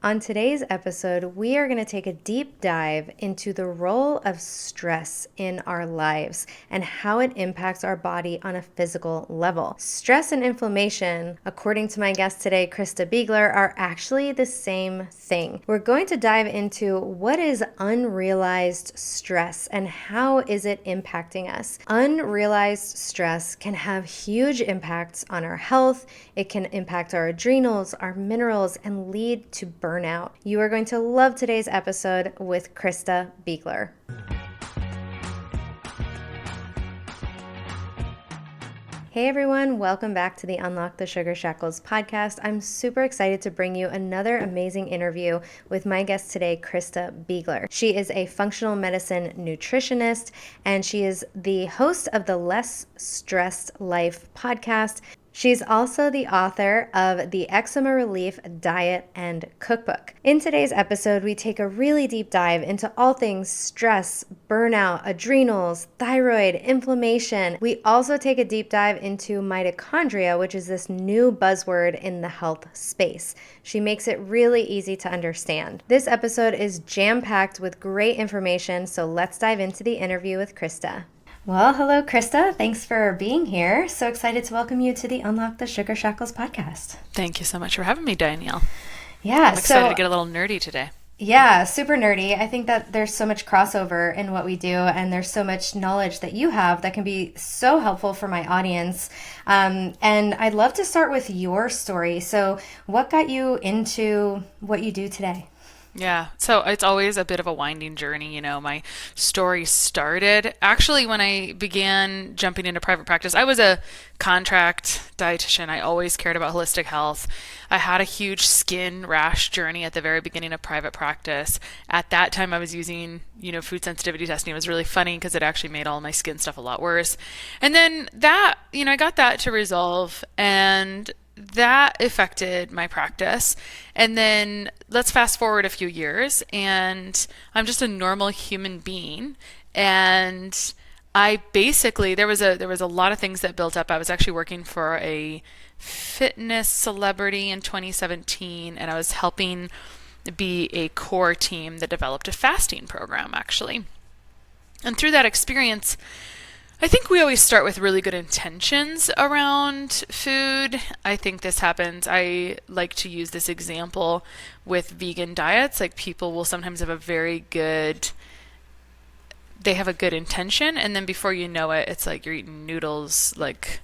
On today's episode, we are going to take a deep dive into the role of stress in our lives and how it impacts our body on a physical level. Stress and inflammation, according to my guest today, Christa Biegler, are actually the same thing. We're going to dive into what is unrealized stress and how is it impacting us. Unrealized stress can have huge impacts on our health. It can impact our adrenals, our minerals, and lead to burnout. You are going to love today's episode with Christa Biegler. Hey everyone, welcome back to the Unlock the Sugar Shackles podcast. I'm super excited to bring you another amazing interview with my guest today, Christa Biegler. She is a functional medicine nutritionist and she is the host of the Less Stressed Life podcast. She's also the author of the Eczema Relief Diet and Cookbook. In today's episode, we take a really deep dive into all things stress, burnout, adrenals, thyroid, inflammation. We also take a deep dive into mitochondria, which is this new buzzword in the health space. She makes it really easy to understand. This episode is jam-packed with great information, so let's dive into the interview with Christa. Well, hello, Christa. Thanks for being here. So excited to welcome you to the Unlock the Sugar Shackles podcast. Thank you so much for having me, Danielle. Yeah, I'm excited to get a little nerdy today. Yeah, super nerdy. I think that there's so much crossover in what we do, and there's so much knowledge that you have that can be so helpful for my audience. And I'd love to start with your story. So what got you into what you do today? Yeah, so it's always a bit of a winding journey. My story started actually when I began jumping into private practice. I was a contract dietitian. I always cared about holistic health. I had a huge skin rash journey at the very beginning of private practice. At that time, I was using, food sensitivity testing. It was really funny because it actually made all my skin stuff a lot worse. And then that, I got that to resolve, and that affected my practice. And then let's fast forward a few years, and I'm just a normal human being. And I basically, there was a lot of things that built up. I was actually working for a fitness celebrity in 2017, and I was helping be a core team that developed a fasting program, actually. And through that experience, I think we always start with really good intentions around food. I think this happens. I like to use this example with vegan diets. Like, people will sometimes have they have a good intention, and then before you know it, it's like you're eating noodles, like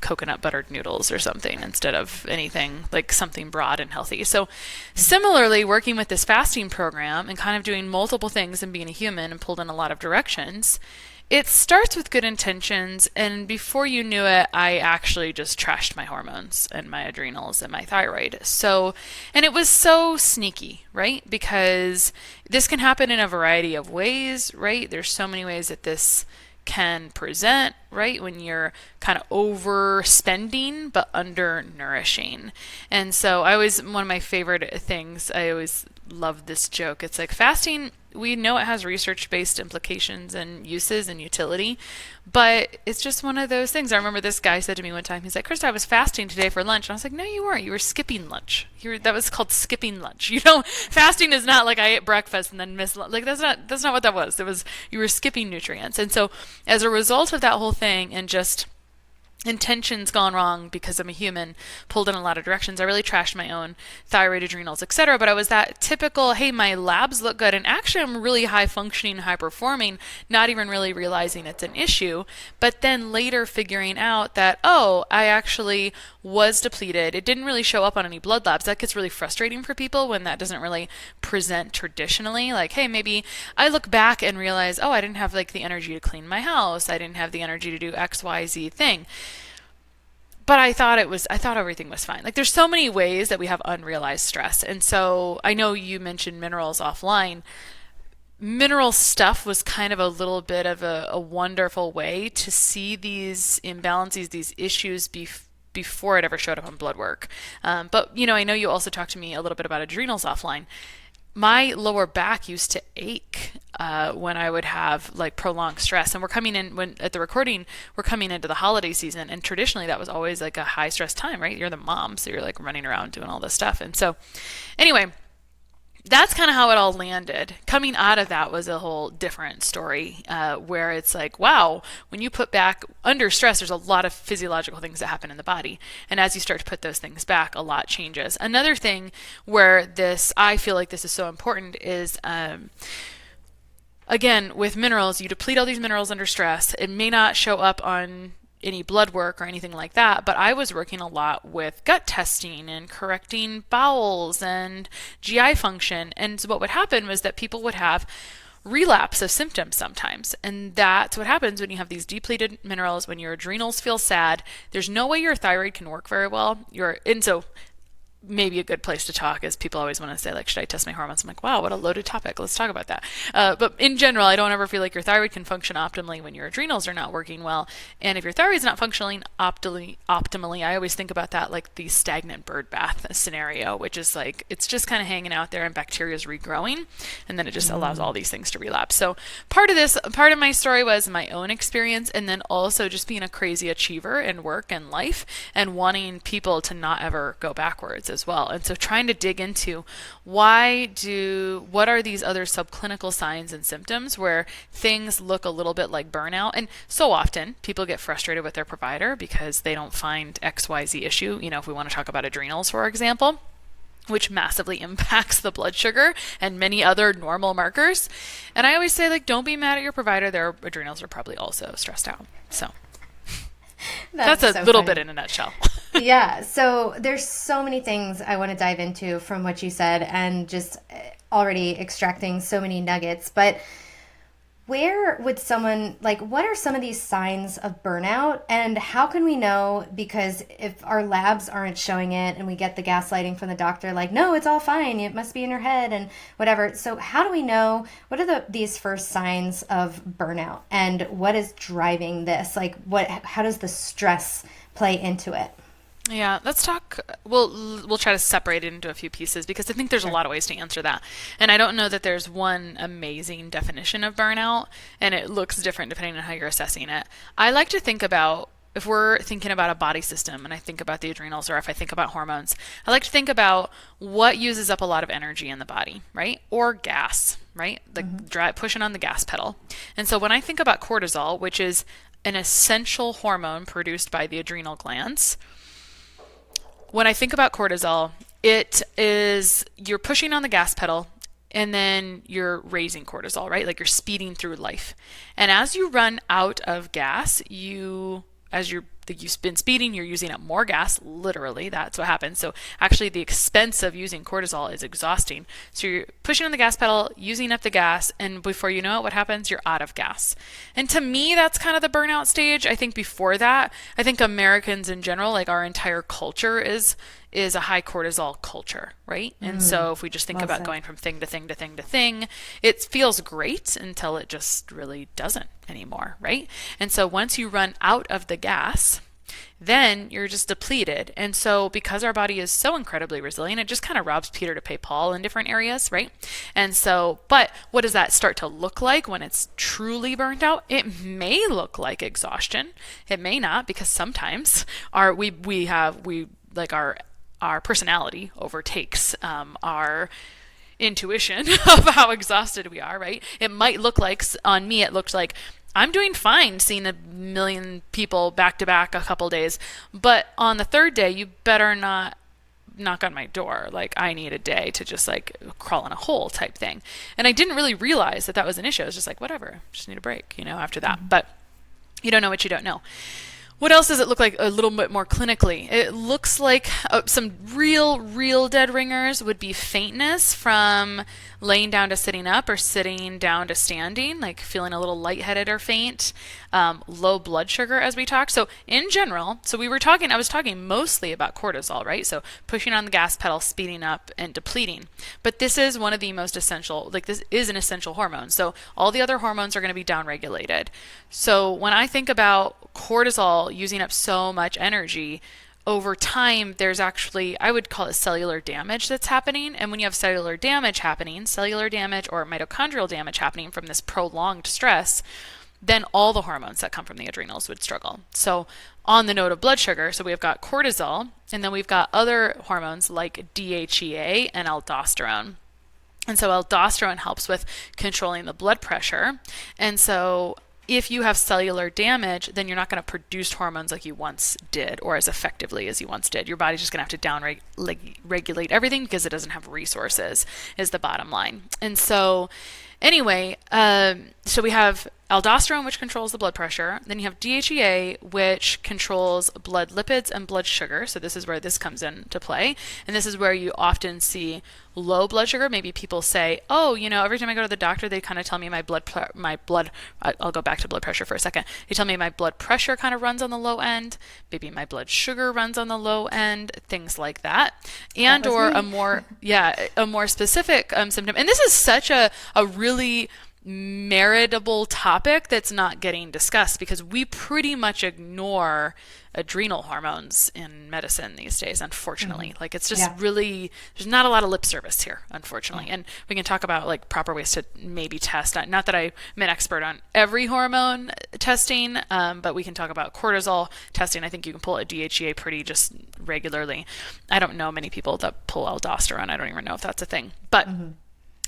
coconut buttered noodles or something, instead of anything like something broad and healthy. So similarly, working with this fasting program and kind of doing multiple things and being a human and pulled in a lot of directions, it starts with good intentions, and before you knew it, I actually just trashed my hormones and my adrenals and my thyroid. And it was so sneaky, right? Because this can happen in a variety of ways, right? There's so many ways that this can present, right? When you're kind of overspending but undernourishing. And so one of my favorite things, I always love this joke. It's like, fasting, we know it has research-based implications and uses and utility, but it's just one of those things. I remember this guy said to me one time, he's like, Christa, I was fasting today for lunch. And I was like, no, you weren't. You were skipping lunch. That was called skipping lunch. Fasting is not like I ate breakfast and then missed lunch. Like, that's not what that was. You were skipping nutrients. And so as a result of that whole thing, and just intentions gone wrong because I'm a human, pulled in a lot of directions, I really trashed my own thyroid, adrenals, etc. But I was that typical, hey, my labs look good, and actually I'm really high functioning, high performing, not even really realizing it's an issue. But then later figuring out that, I actually was depleted. It didn't really show up on any blood labs. That gets really frustrating for people when that doesn't really present traditionally. Like, hey, maybe I look back and realize, I didn't have like the energy to clean my house. I didn't have the energy to do X, Y, Z thing. But I thought everything was fine. Like, there's so many ways that we have unrealized stress. And so I know you mentioned minerals offline. Mineral stuff was kind of a little bit of a wonderful way to see these imbalances, these issues before it ever showed up on blood work. But, I know you also talked to me a little bit about adrenals offline. My lower back used to ache when I would have like prolonged stress. And we're coming in at the recording, we're coming into the holiday season. And traditionally that was always like a high stress time, right? You're the mom, so you're like running around doing all this stuff. And so anyway, that's kind of how it all landed. Coming out of that was a whole different story, where it's like, wow, when you put back under stress, there's a lot of physiological things that happen in the body. And as you start to put those things back, a lot changes. Another thing where I feel like this is so important is, again, with minerals, you deplete all these minerals under stress. It may not show up on any blood work or anything like that, but I was working a lot with gut testing and correcting bowels and GI function. And so what would happen was that people would have relapse of symptoms sometimes. And that's what happens when you have these depleted minerals, when your adrenals feel sad. There's no way your thyroid can work very well. And so maybe a good place to talk is people always want to say, like, should I test my hormones? I'm like, wow, what a loaded topic. Let's talk about that. But in general, I don't ever feel like your thyroid can function optimally when your adrenals are not working well. And if your thyroid's not functioning optimally, I always think about that like the stagnant bird bath scenario, which is like, it's just kind of hanging out there and bacteria is regrowing. And then it just allows all these things to relapse. So part of my story was my own experience, and then also just being a crazy achiever in work and life and wanting people to not ever go backwards as well. And so trying to dig into what are these other subclinical signs and symptoms where things look a little bit like burnout. And so often people get frustrated with their provider because they don't find XYZ issue. If we want to talk about adrenals, for example, which massively impacts the blood sugar and many other normal markers. And I always say, like, don't be mad at your provider. Their adrenals are probably also stressed out. So that's a little bit in a nutshell. Yeah. So there's so many things I want to dive into from what you said, and just already extracting so many nuggets. But where would someone, like, what are some of these signs of burnout, and how can we know? Because if our labs aren't showing it and we get the gaslighting from the doctor, like, no, it's all fine, it must be in your head and whatever. So how do we know? What are these first signs of burnout, and what is driving this? Like, how does the stress play into it? Yeah, let's talk. We'll try to separate it into a few pieces because I think there's a lot of ways to answer that. And I don't know that there's one amazing definition of burnout, and it looks different depending on how you're assessing it. I like to think about, if we're thinking about a body system and I think about the adrenals, or if I think about hormones, I like to think about what uses up a lot of energy in the body, right? Or gas, right? Pushing on the gas pedal. And so when I think about cortisol, which is an essential hormone produced by the adrenal glands, when I think about cortisol, it is, you're pushing on the gas pedal and then you're raising cortisol, right? Like, you're speeding through life. And as you run out of gas, you've been speeding, you're using up more gas. Literally, that's what happens. So actually the expense of using cortisol is exhausting. So you're pushing on the gas pedal, using up the gas, and before you know it, what happens? You're out of gas. And to me, that's kind of the burnout stage. I think before that, I think Americans in general, like our entire culture is a high cortisol culture, right? And so if we just think about going from thing to thing to thing to thing, it feels great until it just really doesn't anymore, right? And so once you run out of the gas, then you're just depleted. And so because our body is so incredibly resilient, it just kind of robs Peter to pay Paul in different areas, right? And so, but what does that start to look like when it's truly burnt out? It may look like exhaustion. It may not, because sometimes our personality overtakes our intuition of how exhausted we are, right? It might look like, on me, it looked like I'm doing fine seeing 1 million people back to back a couple days, but on the third day, you better not knock on my door. Like, I need a day to just like crawl in a hole type thing. And I didn't really realize that was an issue. I was just like, whatever, just need a break, after that. But you don't know what you don't know. What else does it look like a little bit more clinically? It looks like some real dead ringers would be faintness from laying down to sitting up or sitting down to standing, like feeling a little lightheaded or faint, low blood sugar as we talked. So in general, I was talking mostly about cortisol, right? So pushing on the gas pedal, speeding up and depleting. But this is one of the most essential, this is an essential hormone. So all the other hormones are going to be downregulated. So when I think about cortisol using up so much energy, over time, there's actually, I would call it cellular damage that's happening. And when you have cellular damage or mitochondrial damage happening from this prolonged stress, then all the hormones that come from the adrenals would struggle. So on the note of blood sugar, so we've got cortisol, and then we've got other hormones like DHEA and aldosterone. And so aldosterone helps with controlling the blood pressure. And so if you have cellular damage, then you're not going to produce hormones like you once did or as effectively as you once did. Your body's just going to have to regulate everything because it doesn't have resources, is the bottom line. And so anyway, so we have aldosterone, which controls the blood pressure. Then you have DHEA, which controls blood lipids and blood sugar. So this is where this comes into play. And this is where you often see low blood sugar. Maybe people say, oh, every time I go to the doctor, they kind of tell me I'll go back to blood pressure for a second. They tell me my blood pressure kind of runs on the low end. Maybe my blood sugar runs on the low end, things like that. And or a more specific symptom. And this is such a really meritable topic that's not getting discussed because we pretty much ignore adrenal hormones in medicine these days, unfortunately. Like it's just really, there's not a lot of lip service here, unfortunately. And we can talk about like proper ways to maybe test. Not that I'm an expert on every hormone testing, but we can talk about cortisol testing. I think you can pull a DHEA pretty just regularly. I don't know many people that pull aldosterone. I don't even know if that's a thing, but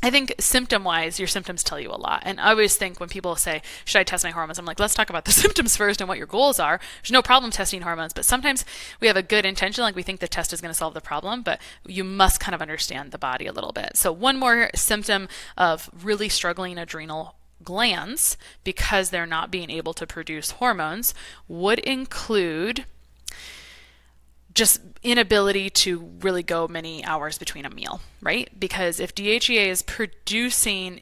I think symptom-wise, your symptoms tell you a lot. And I always think when people say, should I test my hormones? I'm like, let's talk about the symptoms first and what your goals are. There's no problem testing hormones, but sometimes we have a good intention, like we think the test is going to solve the problem, but you must kind of understand the body a little bit. So one more symptom of really struggling adrenal glands because they're not being able to produce hormones would include just inability to really go many hours between a meal, right? Because if DHEA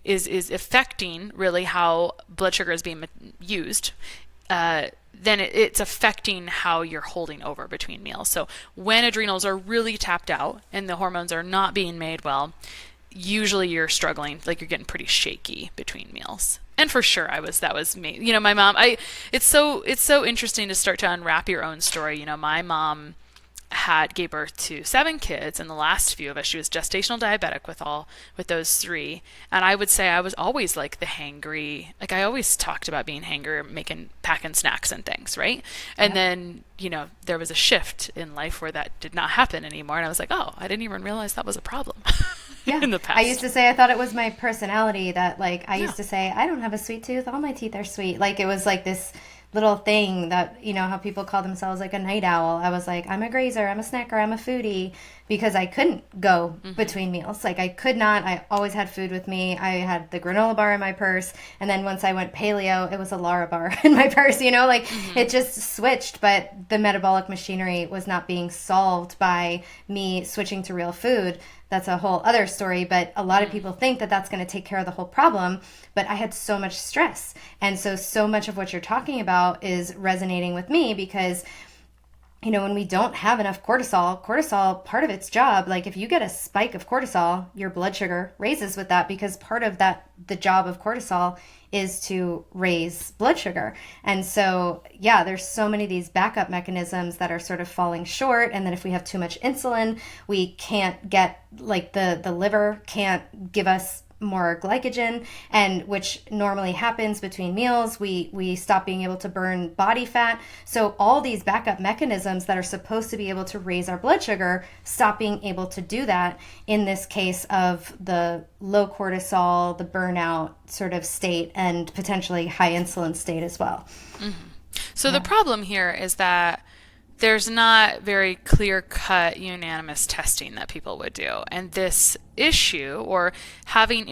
is affecting really how blood sugar is being used, then it's affecting how you're holding over between meals. So when adrenals are really tapped out and the hormones are not being made well, usually you're struggling, like you're getting pretty shaky between meals. And for sure, that was me. My mom, it's so interesting to start to unwrap your own story. My mom gave birth to 7 kids, and the last few of us, she was gestational diabetic with those 3. And I would say I was always like the hangry, like I always talked about being hangry, packing snacks and things, right? And then, there was a shift in life where that did not happen anymore. And I was like, oh, I didn't even realize that was a problem. In the past. I used to say I thought it was my personality that I used to say, I don't have a sweet tooth, all my teeth are sweet. Like it was like this little thing that, how people call themselves like a night owl. I was like, I'm a grazer, I'm a snacker, I'm a foodie, because I couldn't go between meals. Like I could not. I always had food with me. I had the granola bar in my purse. And then once I went paleo, it was a Lara bar in my purse, it just switched. But the metabolic machinery was not being solved by me switching to real food. That's a whole other story, but a lot of people think that that's going to take care of the whole problem. But I had so much stress. And so much of what you're talking about is resonating with me because, when we don't have enough cortisol, part of its job, like if you get a spike of cortisol, your blood sugar raises with that because part of the job of cortisol is to raise blood sugar. And so, there's so many of these backup mechanisms that are sort of falling short. And then if we have too much insulin, we can't get, like the liver can't give us more glycogen, and which normally happens between meals. We stop being able to burn body fat. So all these backup mechanisms that are supposed to be able to raise our blood sugar stop being able to do that in this case of the low cortisol, the burnout sort of state, and potentially high insulin state as well. So the problem here is that there's not very clear-cut, unanimous testing that people would do. And this issue, or having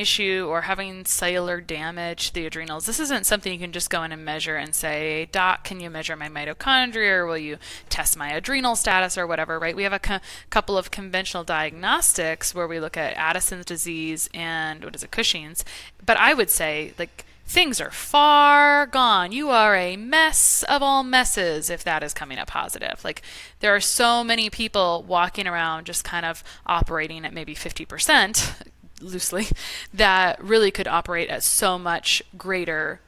cellular damage to the adrenals, this isn't something you can just go in and measure and say, Doc, can you measure my mitochondria, or will you test my adrenal status, or whatever, right? We have a couple of conventional diagnostics where we look at Addison's disease and, Cushing's. But I would say, things are far gone. You are a mess of all messes if that is coming up positive. There are so many people walking around just kind of operating at maybe 50%, loosely, that really could operate at so much greater,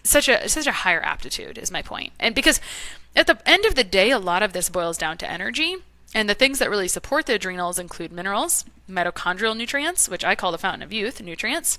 such a higher aptitude is my point. And because at the end of the day, a lot of this boils down to energy. And the things that really support the adrenals include minerals, mitochondrial nutrients, which I call the fountain of youth nutrients,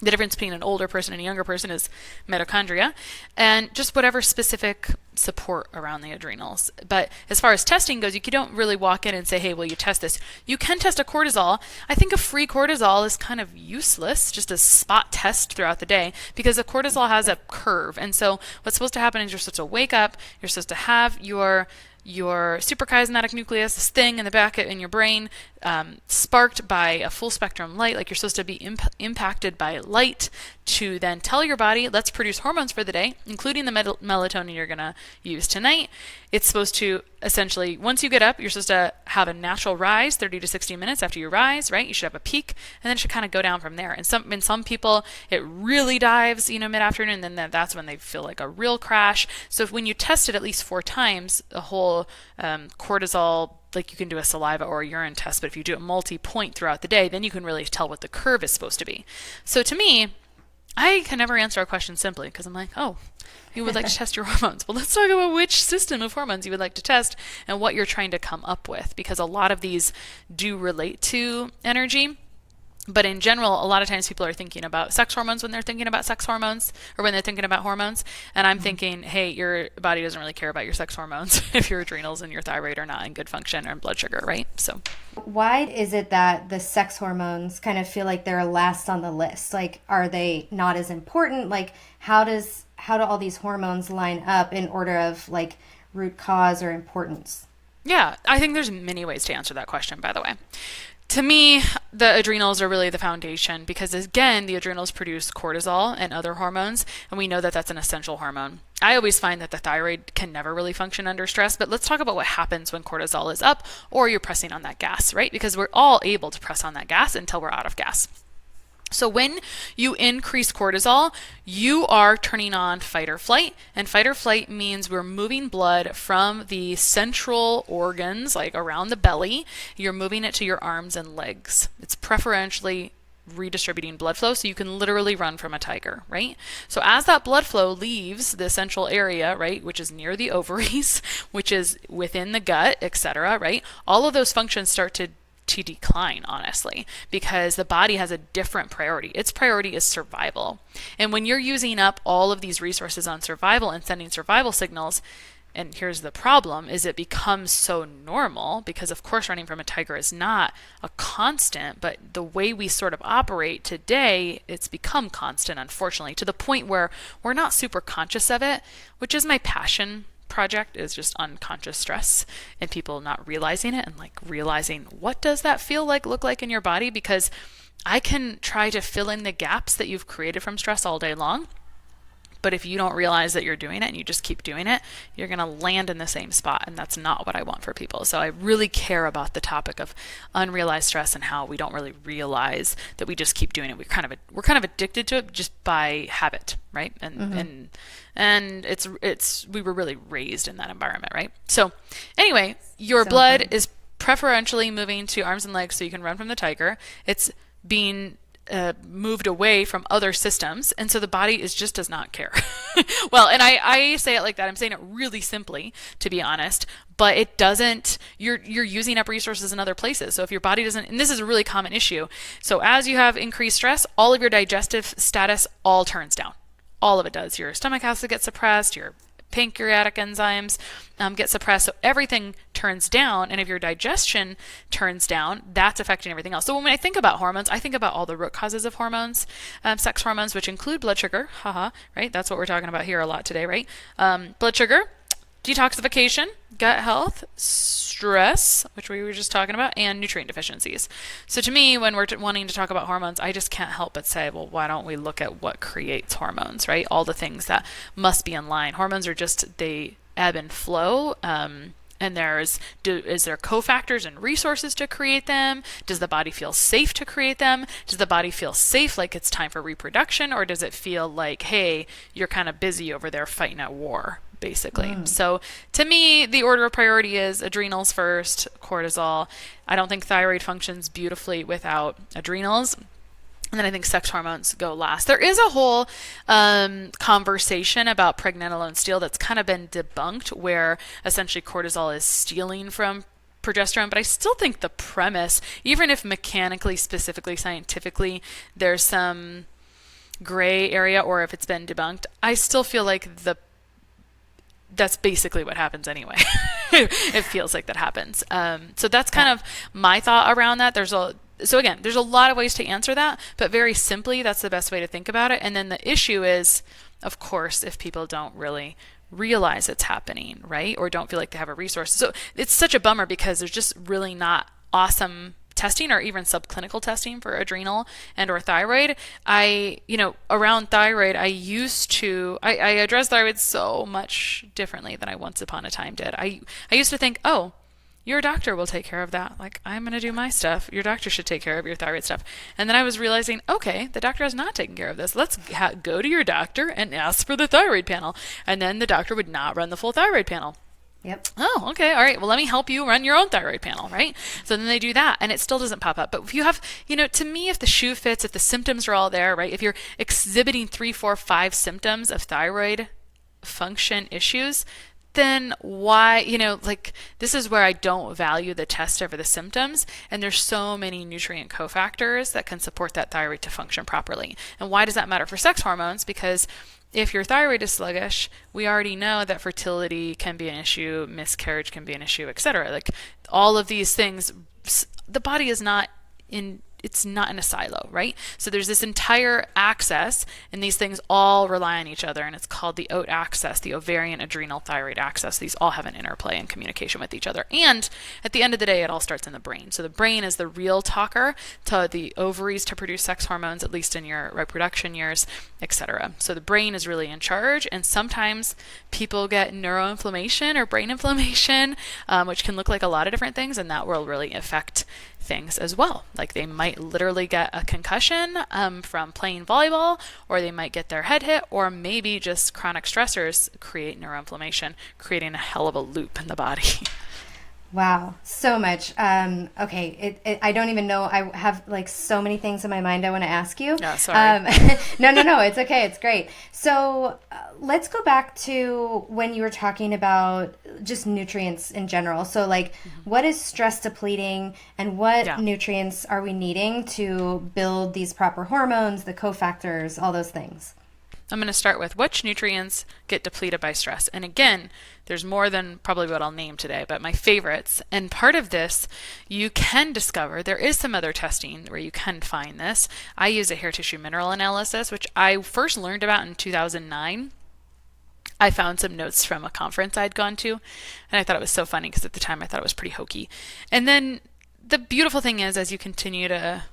The difference between an older person and a younger person is mitochondria and just whatever specific support around the adrenals. But as far as testing goes, you don't really walk in and say, hey, will you test this? You can test a cortisol. I think a free cortisol is kind of useless, just a spot test throughout the day, because the cortisol has a curve. And so what's supposed to happen is you're supposed to wake up, you're supposed to have your suprachiasmatic nucleus, this thing in the back in your brain, sparked by a full spectrum light, like you're supposed to be impacted by light to then tell your body, let's produce hormones for the day, including the melatonin you're going to use tonight. It's supposed to essentially, once you get up, you're supposed to have a natural rise 30 to 60 minutes after you rise, right? You should have a peak, and then it should kind of go down from there. And in some people, it really dives, mid-afternoon, and then that's when they feel like a real crash. So when you test it at least 4 times, a whole cortisol, like you can do a saliva or a urine test, but if you do it multi-point throughout the day, then you can really tell what the curve is supposed to be. So to me, I can never answer a question simply because I'm like, oh, you would like to test your hormones. Well, let's talk about which system of hormones you would like to test and what you're trying to come up with, because a lot of these do relate to energy. But in general, a lot of times people are thinking about sex hormones when they're thinking about sex hormones, or when they're thinking about hormones. And I'm thinking, hey, your body doesn't really care about your sex hormones if your adrenals and your thyroid are not in good function, or in blood sugar, right? So why is it that the sex hormones kind of feel like they're last on the list? Like, are they not as important? Like, how do all these hormones line up in order of like root cause or importance? Yeah, I think there's many ways to answer that question, by the way. To me, the adrenals are really the foundation because, again, the adrenals produce cortisol and other hormones, and we know that that's an essential hormone. I always find that the thyroid can never really function under stress, but let's talk about what happens when cortisol is up or you're pressing on that gas, right? Because we're all able to press on that gas until we're out of gas. So when you increase cortisol, you are turning on fight or flight, and fight or flight means we're moving blood from the central organs, like around the belly, you're moving it to your arms and legs. It's preferentially redistributing blood flow, so you can literally run from a tiger, right? So as that blood flow leaves the central area, right, which is near the ovaries, which is within the gut, etc., right, all of those functions start to decline, honestly, because the body has a different priority. Its priority is survival. And when you're using up all of these resources on survival and sending survival signals, and here's the problem, is it becomes so normal, because of course running from a tiger is not a constant, but the way we sort of operate today, it's become constant, unfortunately, to the point where we're not super conscious of it, which is my passion project, is just unconscious stress and people not realizing it and like realizing what does that feel like, look like in your body, because I can try to fill in the gaps that you've created from stress all day long. But if you don't realize that you're doing it and you just keep doing it, you're going to land in the same spot. And that's not what I want for people. So I really care about the topic of unrealized stress and how we don't really realize that we just keep doing it. We're kind of addicted to it just by habit, right? And it's we were really raised in that environment, right? So anyway, your blood is preferentially moving to arms and legs so you can run from the tiger. It's being moved away from other systems, and so the body does not care. Well, and I say it like that. I'm saying it really simply, to be honest, but it doesn't. You're using up resources in other places. So if your body doesn't, and this is a really common issue. So as you have increased stress, all of your digestive status all turns down. All of it does. Your stomach has to get suppressed. Your pancreatic enzymes get suppressed, so everything turns down, and if your digestion turns down, that's affecting everything else. So when I think about hormones, I think about all the root causes of hormones, sex hormones, which include blood sugar, right? That's what we're talking about here a lot today, right? Blood sugar, detoxification, gut health, stress, which we were just talking about, and nutrient deficiencies. So to me, when we're wanting to talk about hormones, I just can't help but say, well, why don't we look at what creates hormones, right? All the things that must be in line. Hormones are just, they ebb and flow. And is there cofactors and resources to create them? Does the body feel safe to create them? Does the body feel safe like it's time for reproduction? Or does it feel like, hey, you're kind of busy over there fighting at war, basically? So to me, the order of priority is adrenals first, cortisol. I don't think thyroid functions beautifully without adrenals. And then I think sex hormones go last. There is a whole conversation about pregnenolone steal that's kind of been debunked, where essentially cortisol is stealing from progesterone. But I still think the premise, even if mechanically, specifically, scientifically, there's some gray area or if it's been debunked, I still feel like that's basically what happens anyway. It feels like that happens. So that's kind of my thought around that. There's a lot of ways to answer that, but very simply, that's the best way to think about it. And then the issue is, of course, if people don't really realize it's happening, right? Or don't feel like they have a resource. So it's such a bummer because there's just really not awesome testing or even subclinical testing for adrenal and or thyroid. Around thyroid, I address thyroid so much differently than I once upon a time did. I used to think, oh, your doctor will take care of that. Like, I'm going to do my stuff. Your doctor should take care of your thyroid stuff. And then I was realizing, okay, the doctor has not taken care of this. Let's go to your doctor and ask for the thyroid panel. And then the doctor would not run the full thyroid panel. Yep. Oh, okay. All right. Well, let me help you run your own thyroid panel, right? So then they do that and it still doesn't pop up. But if you have, to me, if the shoe fits, if the symptoms are all there, right? If you're exhibiting 3, 4, 5 symptoms of thyroid function issues, then why, this is where I don't value the test over the symptoms. And there's so many nutrient cofactors that can support that thyroid to function properly. And why does that matter for sex hormones? Because if your thyroid is sluggish, we already know that fertility can be an issue, miscarriage can be an issue, etc. Like all of these things, the body is not in a silo, right? So there's this entire axis and these things all rely on each other, and it's called the OAT axis, the ovarian adrenal thyroid axis. These all have an interplay and communication with each other. And at the end of the day, it all starts in the brain. So the brain is the real talker to the ovaries to produce sex hormones, at least in your reproduction years, etc. So the brain is really in charge, and sometimes people get neuroinflammation or brain inflammation, which can look like a lot of different things, and that will really affect things as well. Like they might literally get a concussion from playing volleyball, or they might get their head hit, or maybe just chronic stressors create neuroinflammation, creating a hell of a loop in the body. Wow, so much. Okay, I don't even know. I have like so many things in my mind I want to ask you. No, sorry. No, it's okay. It's great. So let's go back to when you were talking about just nutrients in general. So like, what is stress depleting, and what nutrients are we needing to build these proper hormones, the cofactors, all those things? I'm going to start with which nutrients get depleted by stress. And again, there's more than probably what I'll name today, but my favorites. And part of this, you can discover, there is some other testing where you can find this. I use a hair tissue mineral analysis, which I first learned about in 2009. I found some notes from a conference I'd gone to, and I thought it was so funny because at the time I thought it was pretty hokey. And then the beautiful thing is, as you continue to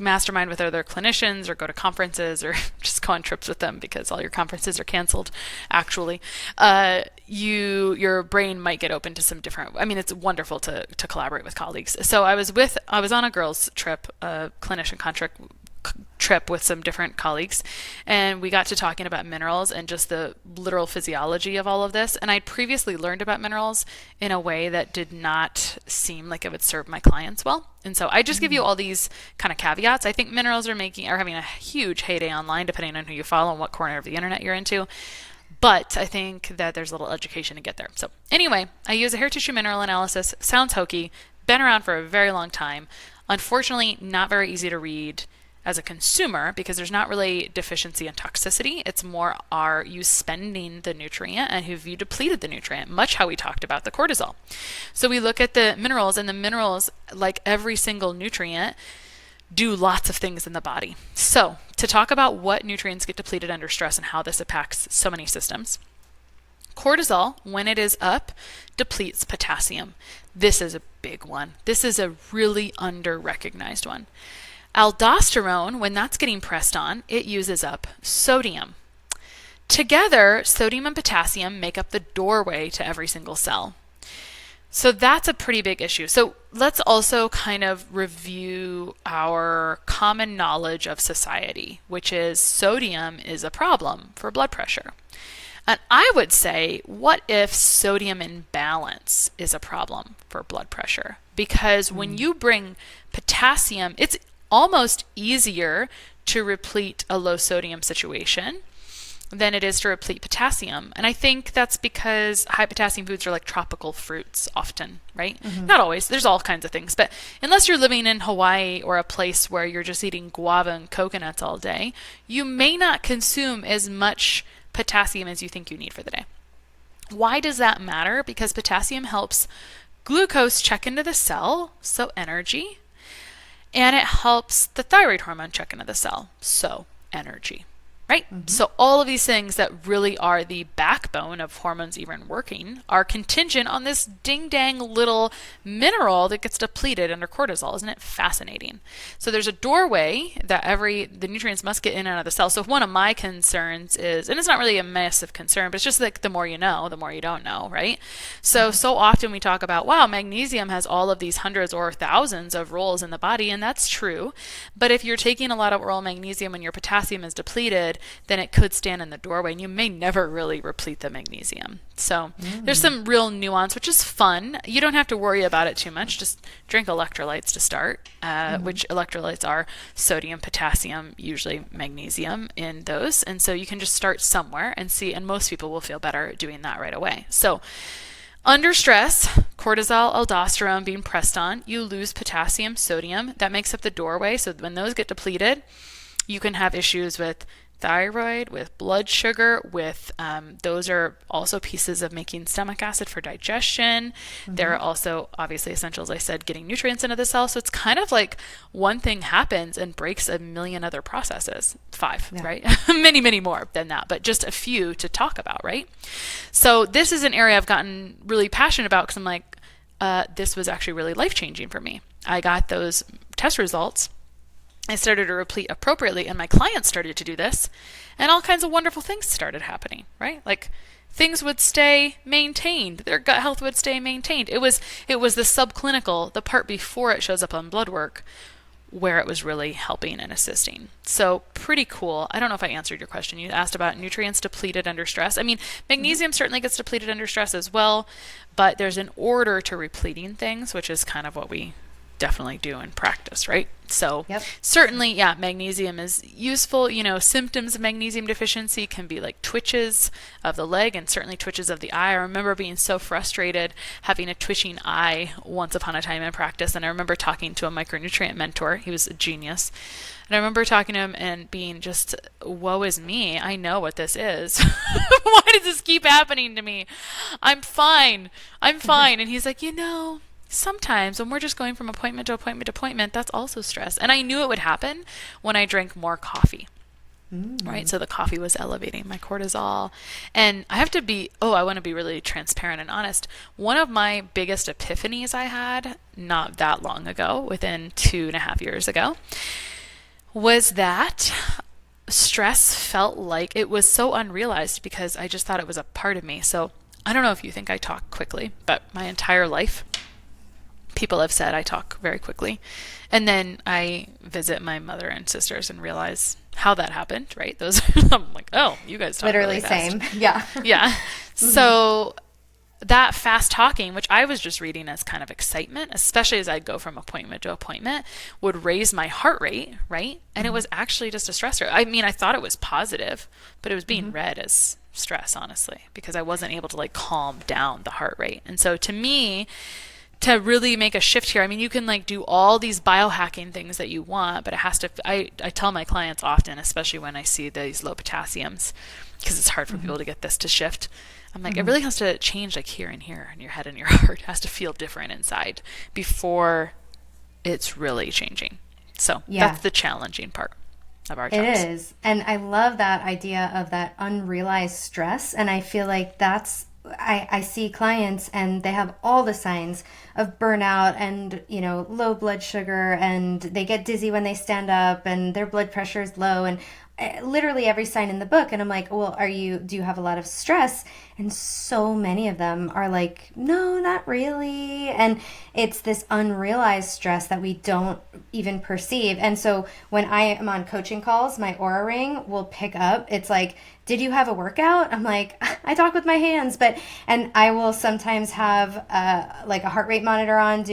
mastermind with other clinicians or go to conferences or just go on trips with them because all your conferences are canceled, actually, your brain might get open to some different, it's wonderful to collaborate with colleagues. So I was on a girls trip, a clinician contract trip with some different colleagues, and we got to talking about minerals and just the literal physiology of all of this. And I'd previously learned about minerals in a way that did not seem like it would serve my clients well. And so I just give you all these kind of caveats. I think minerals are having a huge heyday online, depending on who you follow and what corner of the internet you're into. But I think that there's a little education to get there. So anyway, I use a hair tissue mineral analysis. Sounds hokey, been around for a very long time. Unfortunately, not very easy to read as a consumer, because there's not really deficiency and toxicity. It's more, are you spending the nutrient, and have you depleted the nutrient? Much how we talked about the cortisol. So we look at the minerals, and the minerals, like every single nutrient, do lots of things in the body. So to talk about what nutrients get depleted under stress and how this impacts so many systems, cortisol, when it is up, depletes potassium. This is a big one. This is a really under-recognized one. Aldosterone, when that's getting pressed on, it uses up sodium. Together, sodium and potassium make up the doorway to every single cell. So that's a pretty big issue. So let's also kind of review our common knowledge of society, which is sodium is a problem for blood pressure. And I would say, what if sodium imbalance is a problem for blood pressure? Because when you bring potassium, it's almost easier to replete a low sodium situation than it is to replete potassium. And I think that's because high potassium foods are like tropical fruits often, right? Not always. There's all kinds of things. But unless you're living in Hawaii or a place where you're just eating guava and coconuts all day, you may not consume as much potassium as you think you need for the day. Why does that matter? Because potassium helps glucose check into the cell, so energy, and it helps the thyroid hormone check into the cell, so energy. Right? So all of these things that really are the backbone of hormones even working are contingent on this ding-dang little mineral that gets depleted under cortisol. Isn't it fascinating? So there's a doorway that the nutrients must get in and out of the cell. So one of my concerns is, and it's not really a massive concern, but it's just like the more you know, the more you don't know, right? So often we talk about, wow, magnesium has all of these hundreds or thousands of roles in the body, and that's true. But if you're taking a lot of oral magnesium and your potassium is depleted, then it could stand in the doorway and you may never really replete the magnesium. So there's some real nuance, which is fun. You don't have to worry about it too much. Just drink electrolytes to start, which electrolytes are sodium, potassium, usually magnesium in those. And so you can just start somewhere and see, and most people will feel better doing that right away. So under stress, cortisol, aldosterone being pressed on, you lose potassium, sodium. That makes up the doorway. So when those get depleted, you can have issues with thyroid, with blood sugar, with those are also pieces of making stomach acid for digestion. There are also obviously essential, as I said, getting nutrients into the cell. So it's kind of like one thing happens and breaks a million other processes. 5, right? Many, many more than that, but just a few to talk about, right? So this is an area I've gotten really passionate about because I'm like, this was actually really life-changing for me. I got those test results. I started to replete appropriately, and my clients started to do this, and all kinds of wonderful things started happening, right? Like things would stay maintained. Their gut health would stay maintained. It was the subclinical, the part before it shows up on blood work, where it was really helping and assisting. So pretty cool. I don't know if I answered your question. You asked about nutrients depleted under stress. I mean, magnesium certainly gets depleted under stress as well, but there's an order to repleting things, which is kind of what we definitely do in practice, right? So certainly, magnesium is useful. You know, symptoms of magnesium deficiency can be like twitches of the leg and certainly twitches of the eye. I remember being so frustrated having a twitching eye once upon a time in practice. And I remember talking to a micronutrient mentor. He was a genius. And I remember talking to him and being just, woe is me. I know what this is. Why does this keep happening to me? I'm fine. And he's like, sometimes when we're just going from appointment to appointment to appointment, that's also stress. And I knew it would happen when I drank more coffee, right? So the coffee was elevating my cortisol. And I want to be really transparent and honest. One of my biggest epiphanies I had not that long ago, within 2.5 years ago, was that stress felt like it was so unrealized because I just thought it was a part of me. So I don't know if you think I talk quickly, but my entire life, people have said I talk very quickly. And then I visit my mother and sisters and realize how that happened, right? I'm like, oh, you guys talk literally really fast. Same. Yeah. Yeah. So that fast talking, which I was just reading as kind of excitement, especially as I'd go from appointment to appointment, would raise my heart rate, right? And it was actually just a stressor. I mean, I thought it was positive, but it was being read as stress, honestly, because I wasn't able to like calm down the heart rate. And so to me, to really make a shift here, I mean, you can like do all these biohacking things that you want, but it has to, I tell my clients often, especially when I see these low potassiums, because it's hard for people to get this to shift. I'm like, it really has to change like here and here in your head and your heart. It has to feel different inside before it's really changing. So that's the challenging part of our jobs. It is. And I love that idea of that unrealized stress. And I feel like I see clients and they have all the signs of burnout and, low blood sugar, and they get dizzy when they stand up and their blood pressure is low, and literally every sign in the book. And I'm like, well, do you have a lot of stress? And so many of them are like, no, not really. And it's this unrealized stress that we don't even perceive. And so when I am on coaching calls, my Aura Ring will pick up. It's like, did you have a workout? I'm like, I talk with my hands, and I will sometimes have like a heart rate monitor on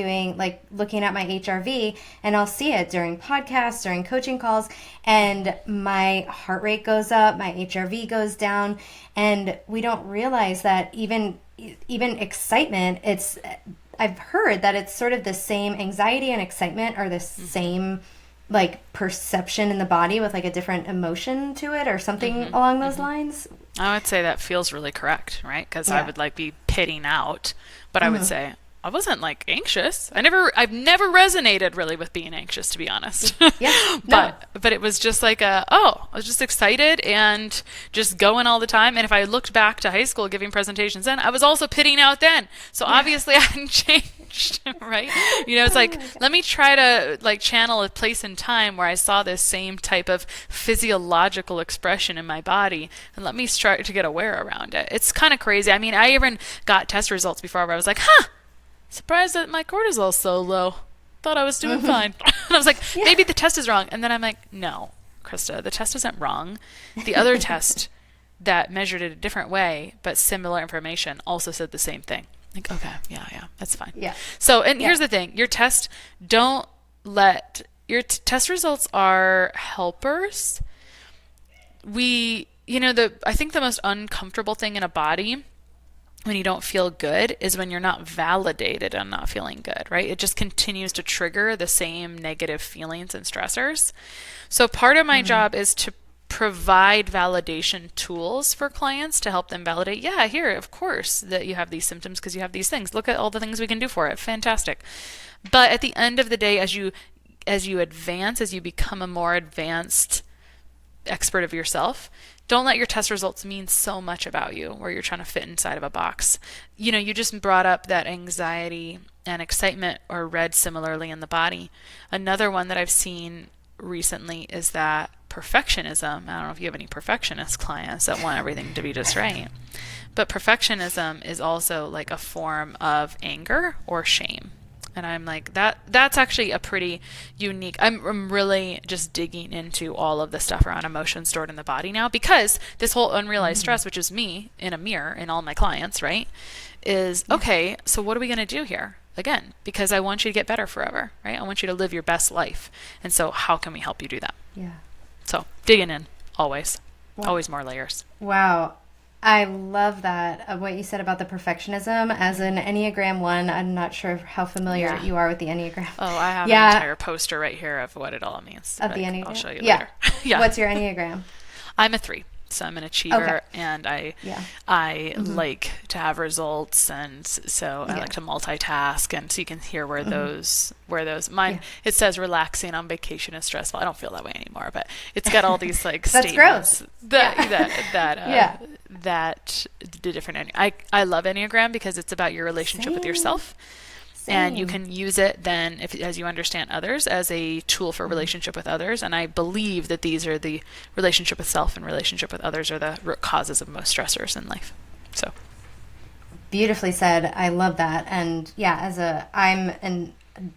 looking at my HRV, and I'll see it during podcasts, during coaching calls. And my my heart rate goes up, my HRV goes down, and we don't realize that even excitement, I've heard that it's sort of the same. Anxiety and excitement are the same like perception in the body with like a different emotion to it or something along those lines. I would say that feels really correct, right? Because I would like be pitting out, but I would say I wasn't like anxious. I've never resonated really with being anxious, to be honest. Yeah. But it was just like I was just excited and just going all the time. And if I looked back to high school giving presentations then, I was also pitting out then. So obviously I hadn't changed, right? It's like, let me try to like channel a place in time where I saw this same type of physiological expression in my body, and let me try to get aware around it. It's kind of crazy. I mean, I even got test results before where I was like, surprised that my cortisol is so low. Thought I was doing fine. And I was like, maybe the test is wrong. And then I'm like, no, Christa, the test isn't wrong. The other test that measured it a different way, but similar information, also said the same thing. Like, okay, yeah, that's fine. Yeah. So, and here's the thing. Your test, your test results are helpers. I think the most uncomfortable thing in a body when you don't feel good is when you're not validated on not feeling good, right? It just continues to trigger the same negative feelings and stressors. So part of my job is to provide validation tools for clients to help them validate, here, of course, that you have these symptoms because you have these things. Look at all the things we can do for it. Fantastic. But at the end of the day, as you advance, as you become a more advanced expert of yourself, don't let your test results mean so much about you where you're trying to fit inside of a box. You just brought up that anxiety and excitement are read similarly in the body. Another one that I've seen recently is that perfectionism. I don't know if you have any perfectionist clients that want everything to be just right. But perfectionism is also like a form of anger or shame. And I'm like, that's actually a pretty unique, I'm really just digging into all of the stuff around emotions stored in the body now, because this whole unrealized stress, which is me in a mirror in all my clients, right, is, okay, so what are we going to do here? Again, because I want you to get better forever, right? I want you to live your best life. And so how can we help you do that? Yeah. So digging in, always. Wow. Always more layers. Wow. I love that, what you said about the perfectionism. As an Enneagram 1, I'm not sure how familiar you are with the Enneagram. Oh, I have an entire poster right here of what it all means. Of the Enneagram? I'll show you later. Yeah. What's your Enneagram? I'm a 3. So I'm an achiever, and I like to have results, and so I like to multitask, and so you can hear where those mine. It says relaxing on vacation is stressful. I don't feel that way anymore, but it's got all these like That's statements gross. that the different. I love Enneagram because it's about your relationship with yourself. And you can use it then, as you understand others, as a tool for relationship with others. And I believe that these are the relationship with self and relationship with others are the root causes of most stressors in life. So beautifully said. I love that. And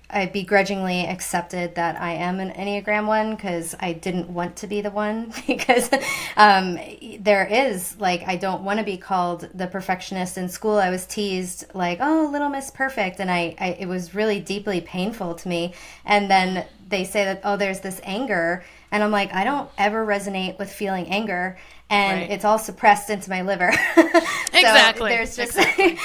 I begrudgingly accepted that I am an Enneagram 1 because I didn't want to be the one, because there is, like, I don't want to be called the perfectionist. In school, I was teased like, oh, little Miss Perfect. And it was really deeply painful to me. And then they say that, oh, there's this anger. And I'm like, I don't ever resonate with feeling anger. And it's all suppressed into my liver. Exactly. There's just, it's like,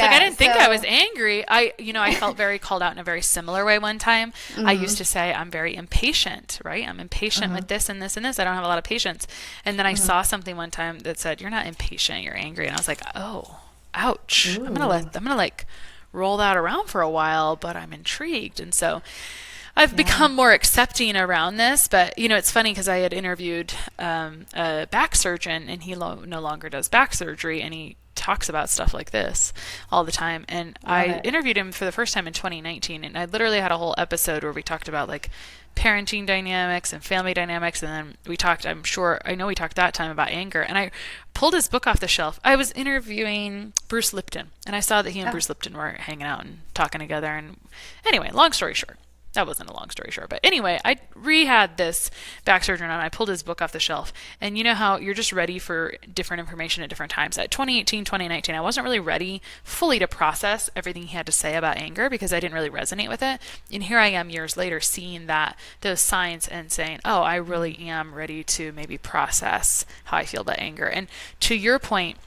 I didn't think I was angry. I felt very called out in a very similar way one time. I used to say I'm very impatient, right? I'm impatient with this and this and this. I don't have a lot of patience. And then I saw something one time that said, you're not impatient, you're angry. And I was like, oh, ouch. Ooh. I'm gonna like roll that around for a while, but I'm intrigued. And so I've become more accepting around this, but it's funny because I had interviewed a back surgeon, and he no longer does back surgery, and he talks about stuff like this all the time. And I interviewed him for the first time in 2019, and I literally had a whole episode where we talked about like parenting dynamics and family dynamics, and then we talked, I know we talked that time about anger, and I pulled his book off the shelf. I was interviewing Bruce Lipton, and I saw that he and Bruce Lipton were hanging out and talking together, and anyway, long story short, that wasn't a long story short. But anyway, I rehad this back surgery and I pulled his book off the shelf. And you know how you're just ready for different information at different times. At 2018, 2019, I wasn't really ready fully to process everything he had to say about anger because I didn't really resonate with it. And here I am years later seeing those signs and saying, oh, I really am ready to maybe process how I feel about anger. And to your point,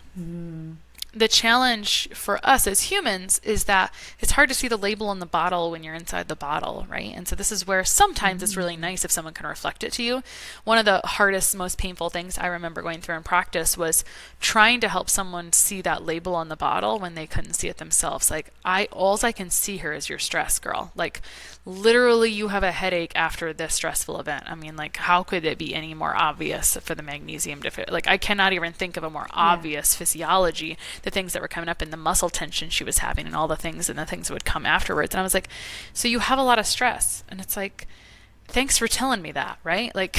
the challenge for us as humans is that it's hard to see the label on the bottle when you're inside the bottle, right? And so this is where sometimes it's really nice if someone can reflect it to you. One of the hardest, most painful things I remember going through in practice was trying to help someone see that label on the bottle when they couldn't see it themselves. Like, all I can see here is your stress, girl. Like, literally you have a headache after this stressful event. I mean, like, how could it be any more obvious for the magnesium deficiency? Like, I cannot even think of a more obvious physiology. The things that were coming up in the muscle tension she was having and all the things that would come afterwards. And I was like, so you have a lot of stress. And it's like, thanks for telling me that, right? Like,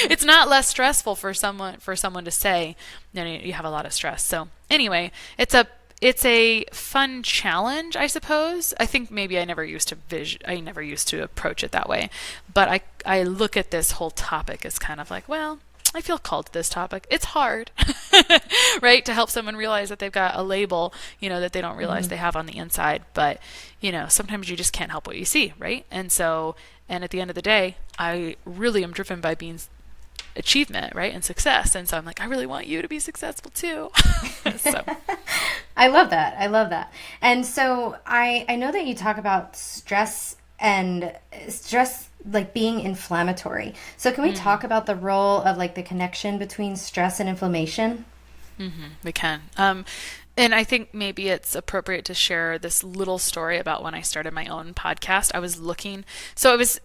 it's not less stressful for someone to say, no, you have a lot of stress. So anyway, it's a fun challenge, I suppose. I think maybe I never used to approach it that way. But I look at this whole topic as kind of like, well, I feel called to this topic. It's hard, right? To help someone realize that they've got a label, that they don't realize they have on the inside. But, sometimes you just can't help what you see, right? And at the end of the day, I really am driven by being achievement, right? And success. And so I'm like, I really want you to be successful too. So I love that. And so I know that you talk about stress like being inflammatory. So can we talk about the role of like the connection between stress and inflammation? We can. And I think maybe it's appropriate to share this little story about when I started my own podcast. I was looking, so it was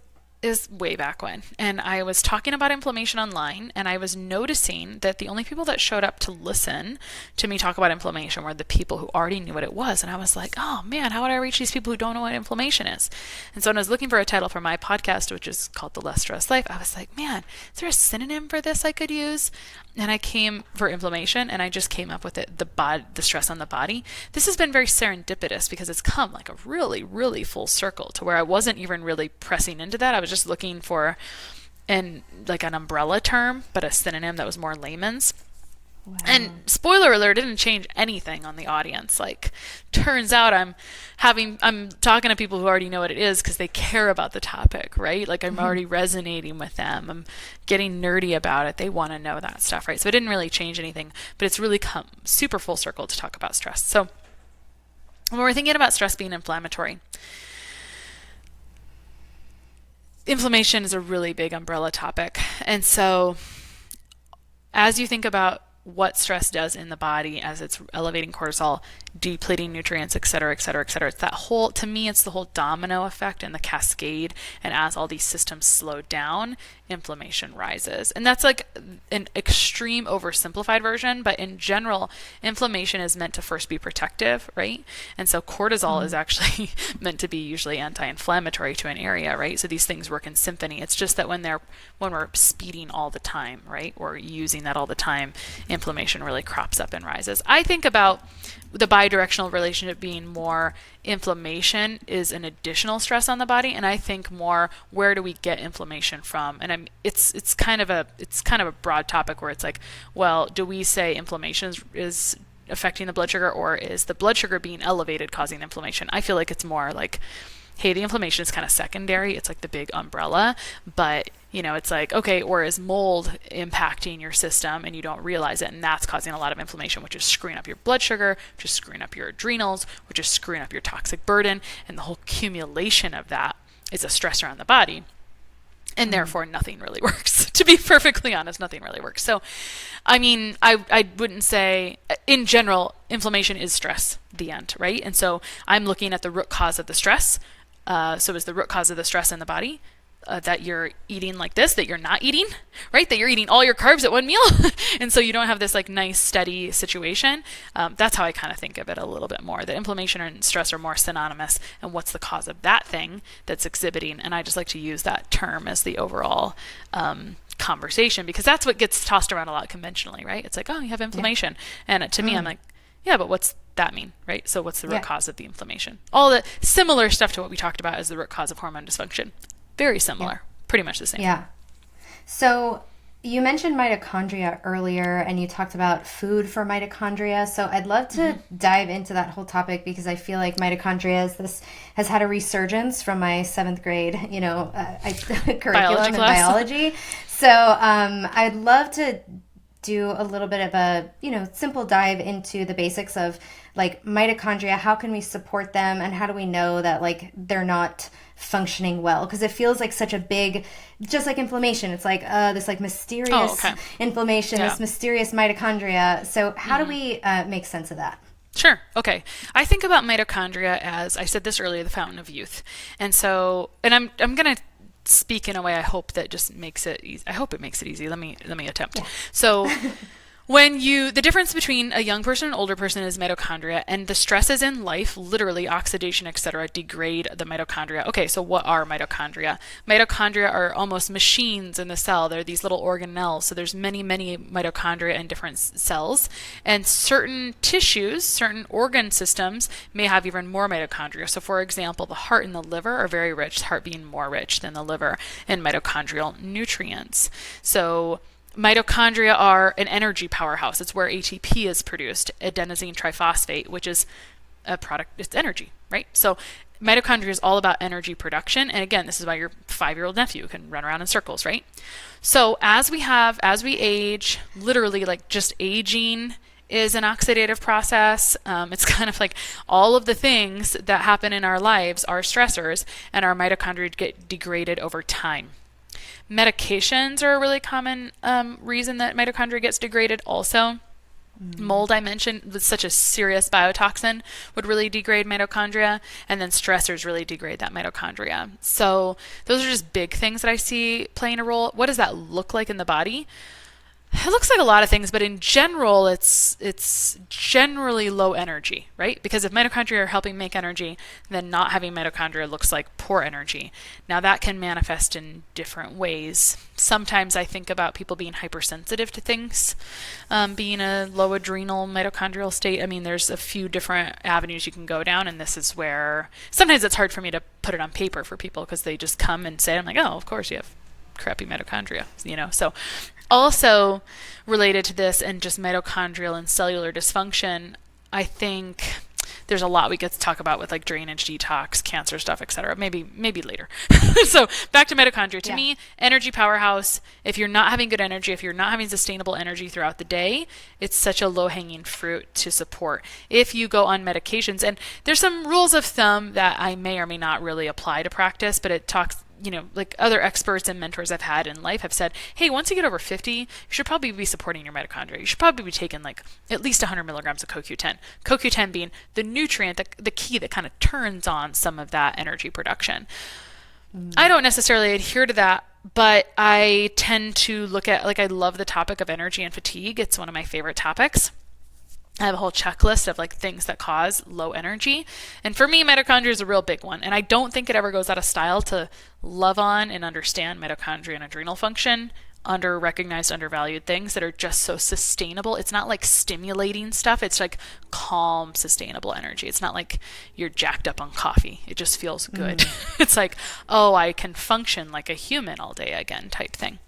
way back when, and I was talking about inflammation online, and I was noticing that the only people that showed up to listen to me talk about inflammation were the people who already knew what it was. And I was like, oh man, how would I reach these people who don't know what inflammation is? And so when I was looking for a title for my podcast, which is called The Less Stress Life, I was like, man, is there a synonym for this I could use? And I came for inflammation, and I just came up with it, the stress on the body. This has been very serendipitous because it's come like a really, really full circle to where I wasn't even really pressing into that. I was just looking for an umbrella term, but a synonym that was more layman's. Wow. And spoiler alert, it didn't change anything on the audience. Like, turns out I'm talking to people who already know what it is because they care about the topic, right? Like, I'm already resonating with them. I'm getting nerdy about it. They want to know that stuff, right? So it didn't really change anything, but it's really come super full circle to talk about stress. So when we're thinking about stress being inflammatory, inflammation is a really big umbrella topic. And so as you think about what stress does in the body as it's elevating cortisol, depleting nutrients, et cetera, et cetera, et cetera. It's that whole, to me, it's the whole domino effect and the cascade. And as all these systems slow down, inflammation rises. And that's like an extreme oversimplified version, but in general, inflammation is meant to first be protective, right? And so cortisol is actually meant to be usually anti-inflammatory to an area, right? So these things work in symphony. It's just that when we're speeding all the time, right, or using that all the time, inflammation really crops up and rises. I think about the bidirectional relationship being more inflammation is an additional stress on the body, and I think more where do we get inflammation from? And it's kind of a broad topic where it's like, well, do we say inflammation is affecting the blood sugar, or is the blood sugar being elevated causing inflammation? I feel like it's more like, hey, the inflammation is kind of secondary. It's like the big umbrella, but it's like, okay, or is mold impacting your system and you don't realize it, and that's causing a lot of inflammation, which is screwing up your blood sugar, which is screwing up your adrenals, which is screwing up your toxic burden, and the whole accumulation of that is a stressor on the body. And therefore, nothing really works. To be perfectly honest, nothing really works. So, I mean, I wouldn't say, in general, inflammation is stress, the end, right? And so I'm looking at the root cause of the stress. So is the root cause of the stress in the body that you're eating like this, that you're not eating, right? That you're eating all your carbs at one meal. And so you don't have this like nice, steady situation. That's how I kind of think of it a little bit more. That inflammation and stress are more synonymous. And what's the cause of that thing that's exhibiting? And I just like to use that term as the overall conversation, because that's what gets tossed around a lot conventionally, right? It's like, oh, you have inflammation. Yeah. And to me, I'm like, yeah, but what's that mean, right? So what's the root cause of the inflammation? All the similar stuff to what we talked about as the root cause of hormone dysfunction. Very similar, pretty much the same. Yeah. So you mentioned mitochondria earlier, and you talked about food for mitochondria. So I'd love to dive into that whole topic, because I feel like mitochondria has had a resurgence from my 7th grade, curriculum in biology. So I'd love to do a little bit of a, simple dive into the basics of like mitochondria. How can we support them, and how do we know that like they're not functioning well? Because it feels like such a big, just like inflammation, it's like this like mysterious inflammation, this mysterious mitochondria. So how do we make sense of that? Sure. Okay. I think about mitochondria as, I said this earlier, the fountain of youth. And so, and I'm going to speak in a way I hope that just makes it easy. I hope it makes it easy. Let me attempt. Yeah. So the difference between a young person and an older person is mitochondria, and the stresses in life, literally oxidation, etc., degrade the mitochondria. Okay, so what are mitochondria? Mitochondria are almost machines in the cell. They're these little organelles. So there's many, many mitochondria in different cells, and certain tissues, certain organ systems may have even more mitochondria. So for example, the heart and the liver are very rich, the heart being more rich than the liver in mitochondrial nutrients. So mitochondria are an energy powerhouse. It's where ATP is produced, adenosine triphosphate, which is a product, it's energy, right? So mitochondria is all about energy production. And again, this is why your 5-year-old nephew can run around in circles, right? So as we age, literally like just aging is an oxidative process. It's kind of like all of the things that happen in our lives are stressors, and our mitochondria get degraded over time. Medications are a really common reason that mitochondria gets degraded also. Mold, I mentioned, was such a serious biotoxin, would really degrade mitochondria, and then stressors really degrade that mitochondria. So those are just big things that I see playing a role. What does that look like in the body? It looks like a lot of things, but in general, it's generally low energy, right? Because if mitochondria are helping make energy, then not having mitochondria looks like poor energy. Now that can manifest in different ways. Sometimes I think about people being hypersensitive to things, being a low adrenal mitochondrial state. I mean, there's a few different avenues you can go down, and this is where sometimes it's hard for me to put it on paper for people because they just come and say, I'm like, oh, of course you have crappy mitochondria, so also related to this and just mitochondrial and cellular dysfunction, I think there's a lot we get to talk about with like drainage, detox, cancer stuff, etc. Maybe later. So back to mitochondria. To me, energy powerhouse. If you're not having good energy, if you're not having sustainable energy throughout the day, it's such a low-hanging fruit to support. If you go on medications, and there's some rules of thumb that I may or may not really apply to practice, but it talks, like other experts and mentors I've had in life have said, hey, once you get over 50, you should probably be supporting your mitochondria. You should probably be taking like at least 100 milligrams of CoQ10. CoQ10 being the nutrient, the key that kind of turns on some of that energy production. I don't necessarily adhere to that, but I tend to look at, I love the topic of energy and fatigue. It's one of my favorite topics. I have a whole checklist of like things that cause low energy. And for me, mitochondria is a real big one. And I don't think it ever goes out of style to love on and understand mitochondria and adrenal function, under-recognized, undervalued things that are just so sustainable. It's not like stimulating stuff. It's like calm, sustainable energy. It's not like you're jacked up on coffee. It just feels good. It's like, oh, I can function like a human all day again type thing.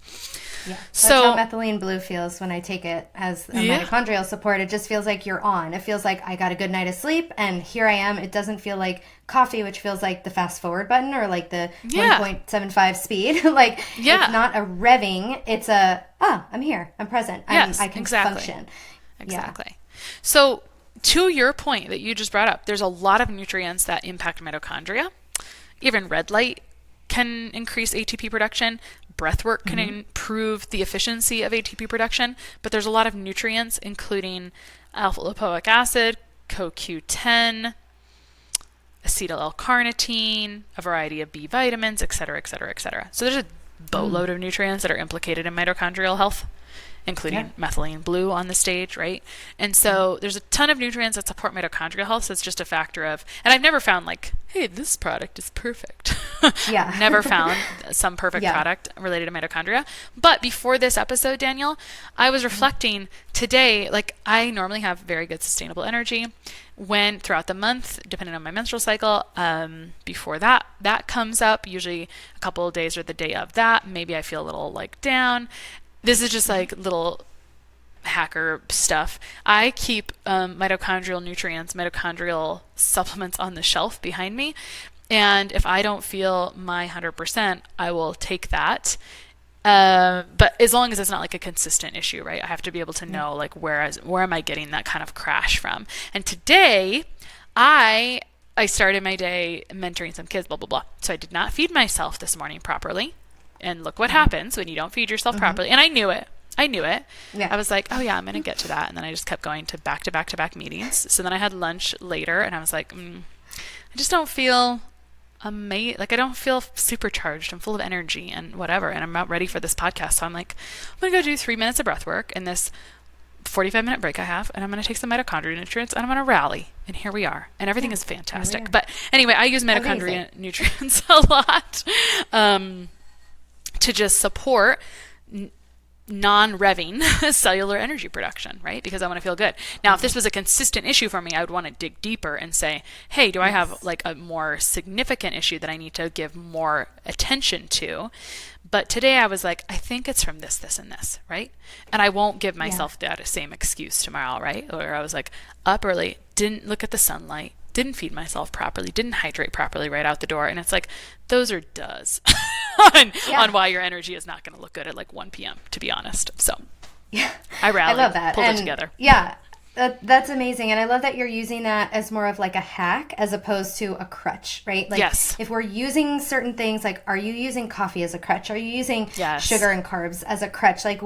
Yeah, that's how methylene blue feels when I take it as a mitochondrial support. It just feels like you're on. It feels like I got a good night of sleep, and here I am. It doesn't feel like coffee, which feels like the fast forward button or like the 1.75 speed. It's not a revving. It's I'm here. I'm present. I can function. Exactly. Yeah. So to your point that you just brought up, there's a lot of nutrients that impact mitochondria. Even red light can increase ATP production. Breath work can improve the efficiency of ATP production, but there's a lot of nutrients, including alpha lipoic acid, CoQ10, acetyl L-carnitine, a variety of B vitamins, et cetera, et cetera, et cetera. So there's a boatload of nutrients that are implicated in mitochondrial health. including methylene blue on the stage, right? And so there's a ton of nutrients that support mitochondrial health. So it's just a factor of, and I've never found like, hey, this product is perfect. Yeah. Never found some perfect product related to mitochondria. But before this episode, Danielle, I was reflecting today, like I normally have very good sustainable energy when throughout the month, depending on my menstrual cycle, before that comes up, usually a couple of days or the day of that, maybe I feel a little like down. This is just like little hacker stuff. I keep mitochondrial nutrients, mitochondrial supplements on the shelf behind me. And if I don't feel my 100%, I will take that. But as long as it's not like a consistent issue, right? I have to be able to know like where am I getting that kind of crash from? And today I started my day mentoring some kids, blah, blah, blah. So I did not feed myself this morning properly. And look what happens when you don't feed yourself properly. And I knew it. Yeah. I was like, oh yeah, I'm going to get to that. And then I just kept going to back to back to back meetings. So then I had lunch later and I was like, I just don't feel amazing. Like I don't feel supercharged. I'm full of energy and whatever. And I'm not ready for this podcast. So I'm like, I'm going to go do 3 minutes of breath work in this 45-minute break I have. And I'm going to take some mitochondria nutrients and I'm going to rally. And here we are. And everything is fantastic. But anyway, I use mitochondria nutrients a lot to just support non-revving cellular energy production, right? Because I want to feel good. Now, if this was a consistent issue for me, I would want to dig deeper and say, hey, do I have like a more significant issue that I need to give more attention to? But today I was like, I think it's from this, this, and this, right? And I won't give myself that same excuse tomorrow, right? Or I was like up early, didn't look at the sunlight, didn't feed myself properly, didn't hydrate properly right out the door. And it's like, those are does on why your energy is not going to look good at like 1 p.m., to be honest. So I rallied, I love that. pulled it together. Yeah, that's amazing. And I love that you're using that as more of like a hack as opposed to a crutch, right? Like if we're using certain things, like are you using coffee as a crutch? Are you using sugar and carbs as a crutch? Like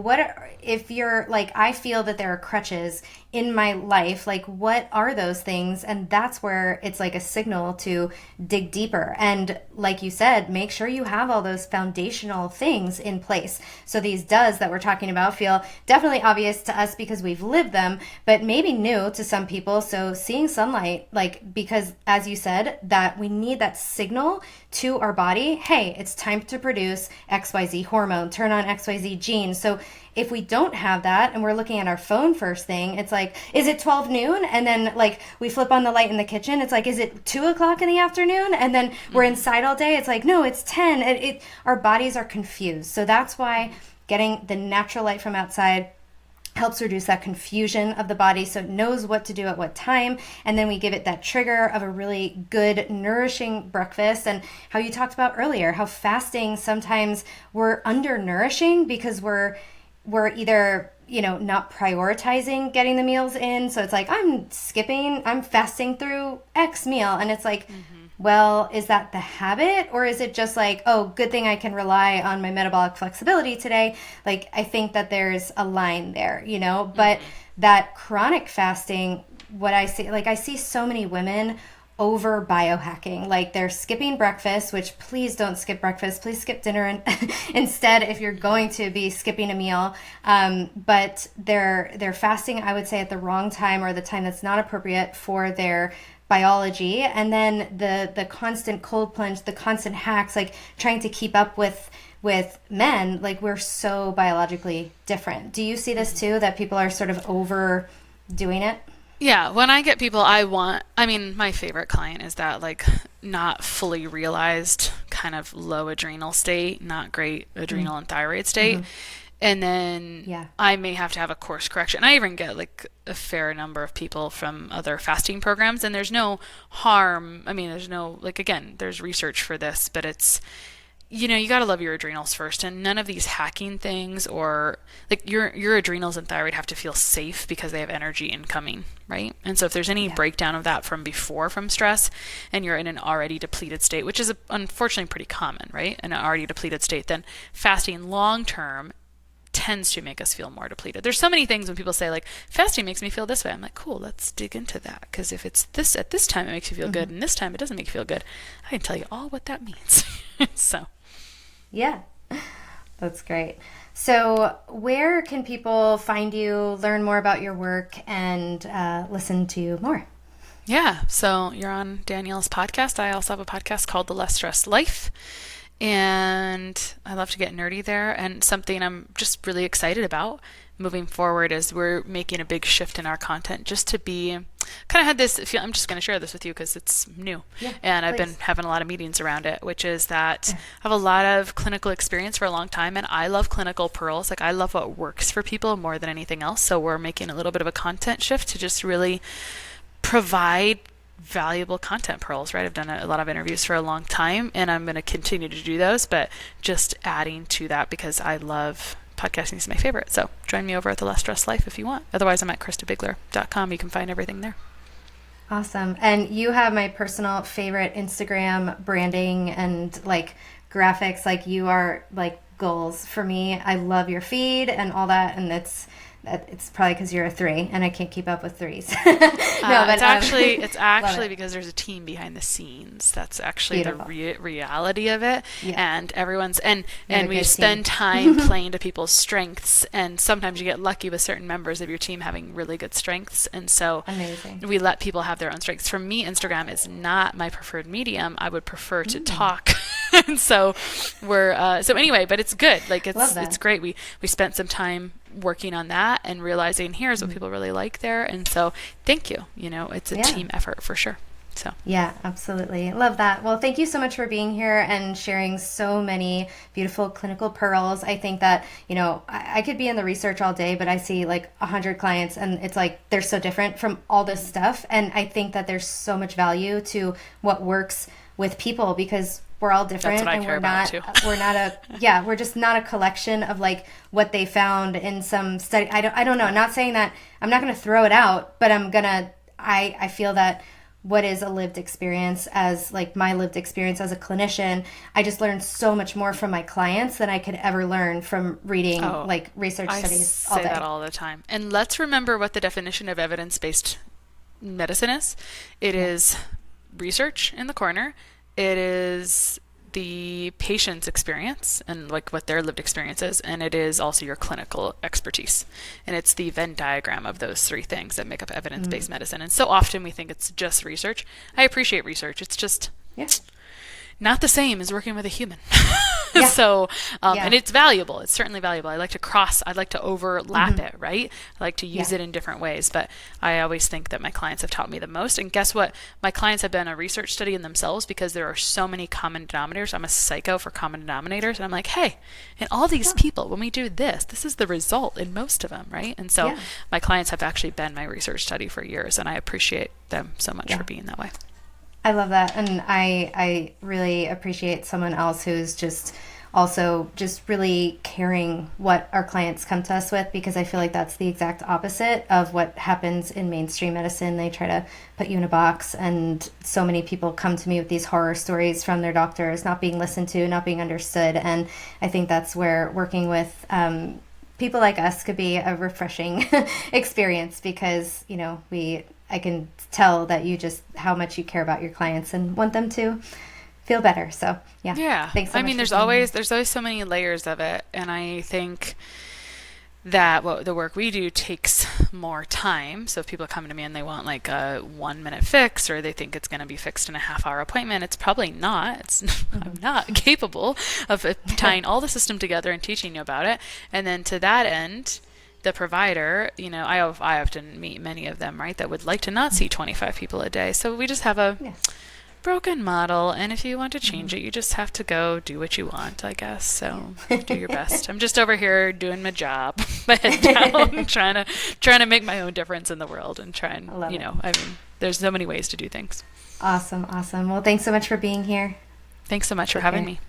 if you're like, I feel that there are crutches in my life, like what are those things? And that's where it's like a signal to dig deeper. And like you said, make sure you have all those foundational things in place. So these does that we're talking about feel definitely obvious to us because we've lived them, but maybe new to some people. So seeing sunlight, like, because as you said, that we need that signal to our body. Hey, it's time to produce XYZ hormone, turn on XYZ gene. So if we don't have that and we're looking at our phone first thing, it's like, is it 12 noon? And then like we flip on the light in the kitchen. It's like, is it 2 o'clock in the afternoon? And then we're inside all day. It's like, no, it's 10. Our bodies are confused. So that's why getting the natural light from outside helps reduce that confusion of the body so it knows what to do at what time. And then we give it that trigger of a really good, nourishing breakfast. And how you talked about earlier, how fasting, sometimes we're undernourishing because we're either, not prioritizing getting the meals in. So it's like, I'm fasting through X meal. And it's like, well, is that the habit? Or is it just like, oh, good thing I can rely on my metabolic flexibility today? Like, I think that there's a line there, but that chronic fasting, what I see so many women over biohacking, like they're skipping breakfast, which please don't skip breakfast, please skip dinner and instead if you're going to be skipping a meal, but they're fasting, I would say, at the wrong time or the time that's not appropriate for their biology. And then the constant cold plunge, the constant hacks, like trying to keep up with men, like we're so biologically different. Do you see this too, that people are sort of overdoing it? Yeah, when I get people, my favorite client is that like not fully realized kind of low adrenal state, not great adrenal and thyroid state. And then I may have to have a course correction. I even get like a fair number of people from other fasting programs, and there's no harm. I mean, there's no, like, again, there's research for this, but it's, you got to love your adrenals first, and none of these hacking things or like your adrenals and thyroid have to feel safe because they have energy incoming, right? And so if there's any breakdown of that from stress and you're in an already depleted state, which is unfortunately pretty common, right? In an already depleted state, then fasting long term tends to make us feel more depleted. There's so many things when people say like fasting makes me feel this way. I'm like, cool, let's dig into that, because if it's this at this time it makes you feel good and this time it doesn't make you feel good, I can tell you all what that means. So yeah, that's great. So where can people find you, learn more about your work, and listen to you more? Yeah, so you're on Danielle's podcast. I also have a podcast called The Less Stressed Life. And I love to get nerdy there. And something I'm just really excited about moving forward is we're making a big shift in our content just to be kind of had this feel. I'm just going to share this with you because it's new. Yeah, and I've please. been having a lot of meetings around it, which is that I have a lot of clinical experience for a long time, and I love clinical pearls. Like, I love what works for people more than anything else. So we're making a little bit of a content shift to just really provide valuable content pearls, right? I've done a lot of interviews for a long time, and I'm going to continue to do those, but just adding to that because I love podcasting is my favorite. So join me over at The Less Stress Life if you want. Otherwise, I'm at christabiegler.com. You can find everything there. Awesome. And you have my personal favorite Instagram branding and like graphics. Like, you are like goals for me. I love your feed and all that, and it's probably because you're a 3 and I can't keep up with 3s. No, but it's actually because there's a team behind the scenes. That's actually beautiful. The reality of it. Yeah. And everyone's and You're a we good spend team. time playing to people's strengths, and sometimes you get lucky with certain members of your team having really good strengths, and so Amazing. we let people have their own strengths. For me, Instagram is not my preferred medium. I would prefer to talk. And so we're so anyway, but it's good. Like, it's great. We spent some time working on that and realizing here's what people really like there, and so thank you. It's a team effort for sure. So yeah, absolutely. Love that. Well, thank you so much for being here and sharing so many beautiful clinical pearls. I think that, I could be in the research all day, but I see like 100 clients and it's like they're so different from all this stuff. And I think that there's so much value to what works with people because we're all different. That's what I and care about too. We're just not a collection of like what they found in some study. I don't know. Not saying that I'm not going to throw it out, but I feel that what is a lived experience as like my lived experience as a clinician, I just learned so much more from my clients than I could ever learn from reading like research studies all day. I say that all the time. And let's remember what the definition of evidence-based medicine is. It is research in the corner. It is the patient's experience and like what their lived experience is, and it is also your clinical expertise. And it's the Venn diagram of those 3 things that make up evidence-based medicine. And so often we think it's just research. I appreciate research. It's just not the same as working with a human. Yeah. So, and it's valuable. It's certainly valuable. I'd like to overlap it, right? I like to use it in different ways, but I always think that my clients have taught me the most. And guess what? My clients have been a research study in themselves because there are so many common denominators. I'm a psycho for common denominators. And I'm like, hey, and all these people, when we do this is the result in most of them, right? And so my clients have actually been my research study for years, and I appreciate them so much for being that way. I love that. And I really appreciate someone else who's just also just really caring what our clients come to us with, because I feel like that's the exact opposite of what happens in mainstream medicine. They try to put you in a box, and so many people come to me with these horror stories from their doctors, not being listened to, not being understood. And I think that's where working with people like us could be a refreshing experience, because, I can tell that how much you care about your clients and want them to feel better. So yeah. Thanks so much. There's always so many layers of it, and I think that the work we do takes more time. So if people come to me and they want like a 1-minute fix, or they think it's going to be fixed in a half-hour appointment, it's probably not. I'm not capable of tying all the system together and teaching you about it. And then to that end, the provider, I often meet many of them, right, that would like to not see 25 people a day. So we just have a broken model, and if you want to change it, you just have to go do what you want, I guess. So do your best. I'm just over here doing my job, my head down, trying to make my own difference in the world, and there's so many ways to do things. Awesome. Well, thanks so much for being here. Thanks so much for having me.